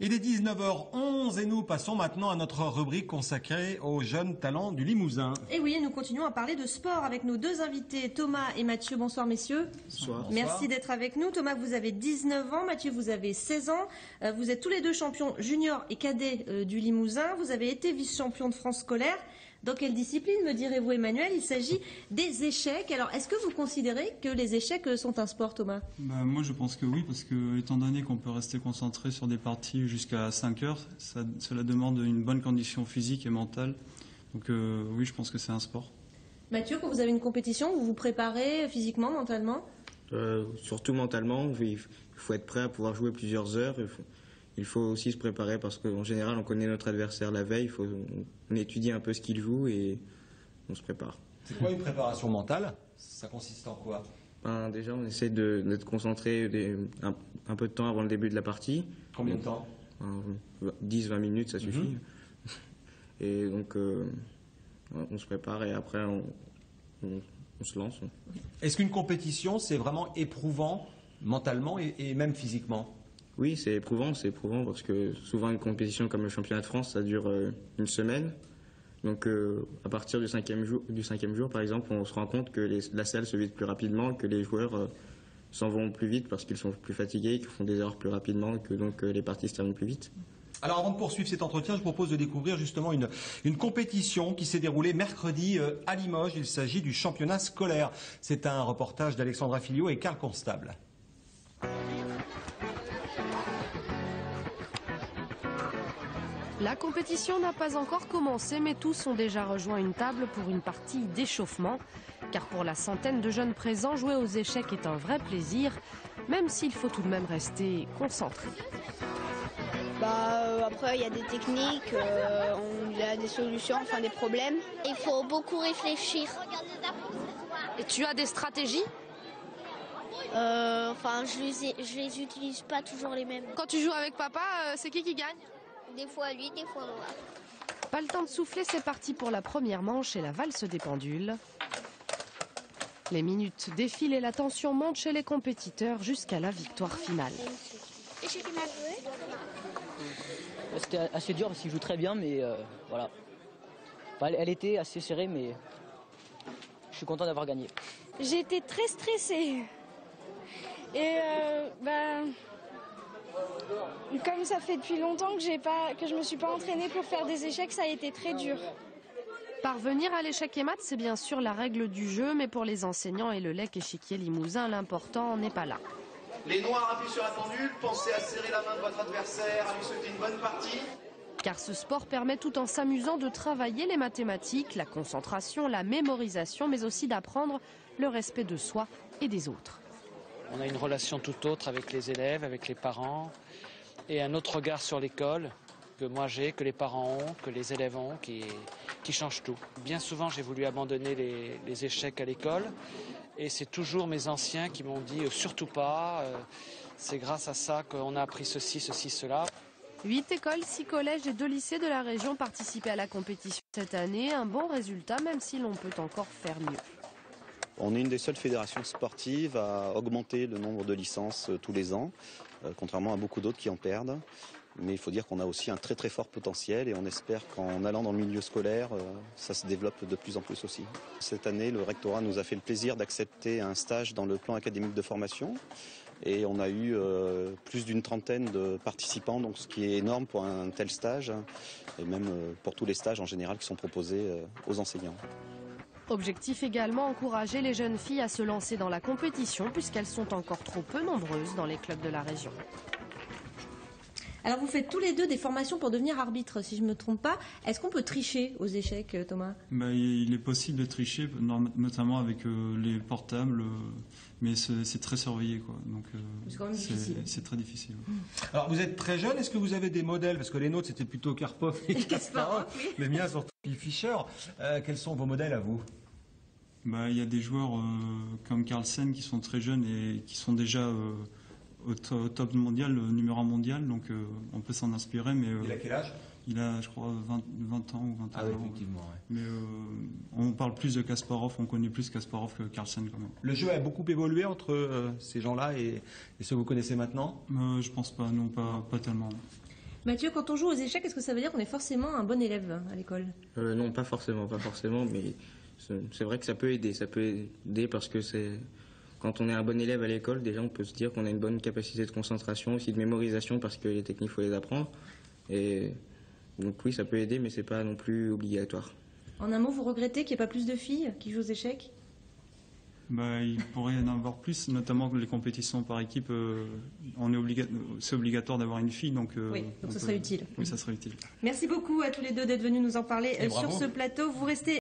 Il est 19h11 et nous passons maintenant à notre rubrique consacrée aux jeunes talents du Limousin. Et oui, nous continuons à parler de sport avec nos deux invités, Thomas et Mathieu. Bonsoir messieurs. Bonsoir. Merci d'être avec nous. Thomas, vous avez 19 ans, Mathieu, vous avez 16 ans. Vous êtes tous les deux champions juniors et cadets du Limousin. Vous avez été vice-champion de France scolaire. Dans quelle discipline, me direz-vous Emmanuel? Il s'agit des échecs. Alors, est-ce que vous considérez que les échecs sont un sport, Thomas? Moi, je pense que oui, parce que étant donné qu'on peut rester concentré sur des parties jusqu'à 5 heures, cela demande une bonne condition physique et mentale. Donc oui, je pense que c'est un sport. Mathieu, quand vous avez une compétition, vous vous préparez physiquement, mentalement? Surtout mentalement, il faut être prêt à pouvoir jouer plusieurs heures. Il faut aussi se préparer parce qu'en général, on connaît notre adversaire la veille, on étudie un peu ce qu'il joue et on se prépare. C'est quoi une préparation mentale? Ça consiste en quoi? Déjà, on essaie d'être concentré un peu de temps avant le début de la partie. Combien de temps? 10-20 minutes, ça suffit. Et donc, on se prépare et après, on se lance. Est-ce qu'une compétition, c'est vraiment éprouvant mentalement et même physiquement? Oui, c'est éprouvant parce que souvent une compétition comme le championnat de France, ça dure une semaine. Donc à partir du cinquième jour, par exemple, on se rend compte que la salle se vide plus rapidement, que les joueurs s'en vont plus vite parce qu'ils sont plus fatigués, qu'ils font des erreurs plus rapidement, que donc les parties se terminent plus vite. Alors avant de poursuivre cet entretien, je vous propose de découvrir justement une compétition qui s'est déroulée mercredi à Limoges. Il s'agit du championnat scolaire. C'est un reportage d'Alexandra Filliot et Karl Constable. La compétition n'a pas encore commencé, mais tous ont déjà rejoint une table pour une partie d'échauffement. Car pour la centaine de jeunes présents, jouer aux échecs est un vrai plaisir, même s'il faut tout de même rester concentré. Après, il y a des techniques, il y a des solutions, enfin des problèmes. Il faut beaucoup réfléchir. Et tu as des stratégies? Je les utilise pas toujours les mêmes. Quand tu joues avec papa, c'est qui gagne? Des fois lui, des fois moi. Pas le temps de souffler, c'est parti pour la première manche et la valse des pendules. Les minutes défilent et la tension monte chez les compétiteurs jusqu'à la victoire finale. Et j'ai mal joué. C'était assez dur parce qu'il joue très bien, mais voilà. Elle était assez serrée, mais je suis content d'avoir gagné. J'étais très stressée. Et comme ça fait depuis longtemps que je me suis pas entraînée pour faire des échecs, ça a été très dur. Parvenir à l'échec et maths, c'est bien sûr la règle du jeu, mais pour les enseignants et le LEC échiquier Limousin, l'important n'est pas là. Les noirs appuient sur la pendule, pensez à serrer la main de votre adversaire, à lui souhaiter une bonne partie. Car ce sport permet tout en s'amusant de travailler les mathématiques, la concentration, la mémorisation, mais aussi d'apprendre le respect de soi et des autres. On a une relation tout autre avec les élèves, avec les parents, et un autre regard sur l'école que moi j'ai, que les parents ont, que les élèves ont, qui change tout. Bien souvent, j'ai voulu abandonner les échecs à l'école, et c'est toujours mes anciens qui m'ont dit surtout pas, c'est grâce à ça qu'on a appris ceci, cela. 8 écoles, 6 collèges et 2 lycées de la région participaient à la compétition cette année. Un bon résultat, même si l'on peut encore faire mieux. On est une des seules fédérations sportives à augmenter le nombre de licences tous les ans, contrairement à beaucoup d'autres qui en perdent. Mais il faut dire qu'on a aussi un très très fort potentiel et on espère qu'en allant dans le milieu scolaire, ça se développe de plus en plus aussi. Cette année, le rectorat nous a fait le plaisir d'accepter un stage dans le plan académique de formation. Et on a eu plus d'une trentaine de participants, donc ce qui est énorme pour un tel stage, et même pour tous les stages en général qui sont proposés aux enseignants. Objectif également, encourager les jeunes filles à se lancer dans la compétition puisqu'elles sont encore trop peu nombreuses dans les clubs de la région. Alors vous faites tous les deux des formations pour devenir arbitre, si je ne me trompe pas. Est-ce qu'on peut tricher aux échecs, Thomas? Il est possible de tricher, notamment avec les portables, mais c'est très surveillé, quoi. Donc c'est quand même difficile. C'est très difficile. Alors vous êtes très jeune, est-ce que vous avez des modèles? Parce que les nôtres c'était plutôt Karpov et Kasparov, oui. Les miens surtout Fischer. Quels sont vos modèles à vous? Il y a des joueurs comme Carlsen qui sont très jeunes et qui sont déjà au top mondial, numéro 1 mondial, donc on peut s'en inspirer. Mais, il a quel âge? Il a, je crois, 20 ans ou 21 ans. Ah oui, effectivement. Ouais. Mais on parle plus de Kasparov, on connaît plus Kasparov que Carlsen quand même. Le jeu a beaucoup évolué entre ces gens-là et ceux que vous connaissez maintenant? Je pense pas, non, pas tellement. Mathieu, quand on joue aux échecs, est-ce que ça veut dire qu'on est forcément un bon élève à l'école? Non, pas forcément, mais c'est vrai que ça peut aider. Ça peut aider parce que quand on est un bon élève à l'école, déjà on peut se dire qu'on a une bonne capacité de concentration, aussi de mémorisation parce que les techniques, il faut les apprendre. Et donc oui, ça peut aider, mais c'est pas non plus obligatoire. En un mot, vous regrettez qu'il n'y ait pas plus de filles qui jouent aux échecs? Il pourrait y en avoir plus, notamment les compétitions par équipe. C'est obligatoire d'avoir une fille, donc ça serait utile. Oui, ça serait utile. Merci beaucoup à tous les deux d'être venus nous en parler sur bravo. ce plateau. Vous restez